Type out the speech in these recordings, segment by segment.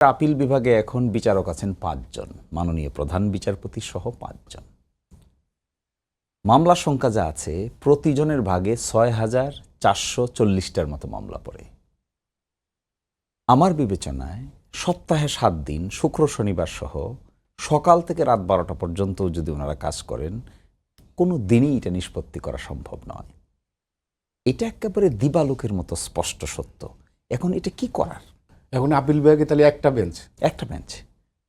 Appeal বিভাগে এখন বিচারক আছেন ৫ জন, মাননীয় প্রধান বিচারপতি সহ ৫ জন। মামলা সংখ্যা যা আছে প্রতিজনের ভাগে ৬,৪৪০টার মতো মামলা পড়ে। আমার বিবেচনায় সপ্তাহে ৭ দিন শুক্র শনিবার সহ সকাল থেকে রাত ১২টা পর্যন্ত যদি ওনারা কাজ করেন, কোনো দিনই এটা নিষ্পত্তি করা সম্ভব নয়। এটা একেবারে দিবালোকের মতো স্পষ্ট সত্য। এখন এটা কি করার? এখন আপিল বিভাগে তাহলে একটা বেঞ্চ,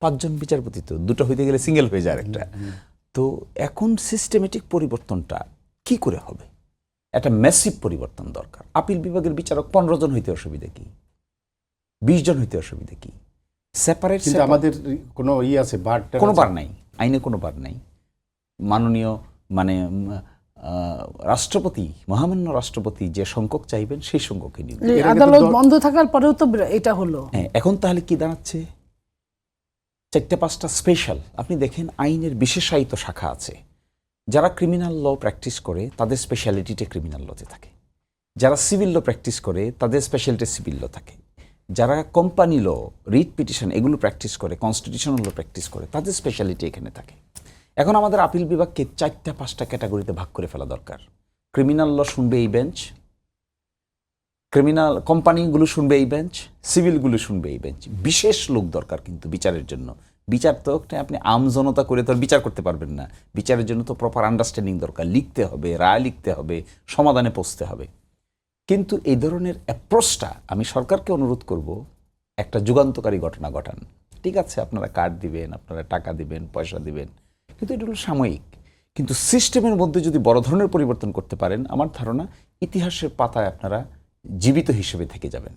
৫ জন বিচারপতি, তো দুটো হইতে গেলে সিঙ্গেল হয়ে যায় একটা। তো এখন সিস্টেমেটিক পরিবর্তনটা কি করে হবে? একটা ম্যাসিভ পরিবর্তন দরকার। আপিল বিভাগের বিচারক ১৫ জন হইতে অসুবিধা কি? ২০ জন হইতে অসুবিধা কি? সেপারেট আমাদের কোনো আছে কোনো বার নাই, আইনে কোনো বার নাই। মাননীয় রাষ্ট্রপতি, মহামান্য রাষ্ট্রপতি যে সংখ্যক চাইবেন সেই সংখ্যকই নিবেন। আদালত বন্ধ থাকার পরেও তো এটা হলো। হ্যাঁ, এখন তাহলে কি দাঁড়াচ্ছে? ৪-৫টা স্পেশাল। আপনি দেখেন আইনের বিশেষায়িত শাখা আছে। যারা ক্রিমিনাল ল প্র্যাকটিস করে তাদের স্পেশালিটিটা ক্রিমিনাল লতে থাকে, যারা সিভিল ল প্র্যাকটিস করে তাদের স্পেশালিটি সিভিল ল থাকে, যারা কোম্পানি ল, রিট পিটিশন এগুলো প্র্যাকটিস করে, কনস্টিটিউশনাল ল প্র্যাকটিস করে তাদের স্পেশালিটি এখানে থাকে। এখন আমাদের আপিল বিভাগকে ৪-৫টা ক্যাটাগরিতে ভাগ করে ফেলা দরকার। ক্রিমিনাল ল শুনবে এই বেঞ্চ, ক্রিমিনাল কোম্পানিগুলো শুনবে এই বেঞ্চ, সিভিলগুলো শুনবে এই বেঞ্চ। বিশেষ লোক দরকার কিন্তু বিচারের জন্য। বিচার তো আপনি আমজনতা করে তো বিচার করতে পারবেন না। বিচারের জন্য তো প্রপার আন্ডারস্ট্যান্ডিং দরকার, লিখতে হবে, রায় লিখতে হবে, সমাধানে পৌঁছতে হবে। কিন্তু এই ধরনের অ্যাপ্রোচটা আমি সরকারকে অনুরোধ করব, একটা যুগান্তকারী ঘটনা ঘটান। ঠিক আছে, আপনারা কার্ড দিবেন, আপনারা টাকা দিবেন, পয়সা দিবেন, কিন্তু এটা হলো সাময়িক। কিন্তু সিস্টেমের মধ্যে যদি বড় ধরনের পরিবর্তন করতে পারেন, আমার ধারণা ইতিহাসের পাতায় আপনারা জীবিত হিসেবে থেকে যাবেন।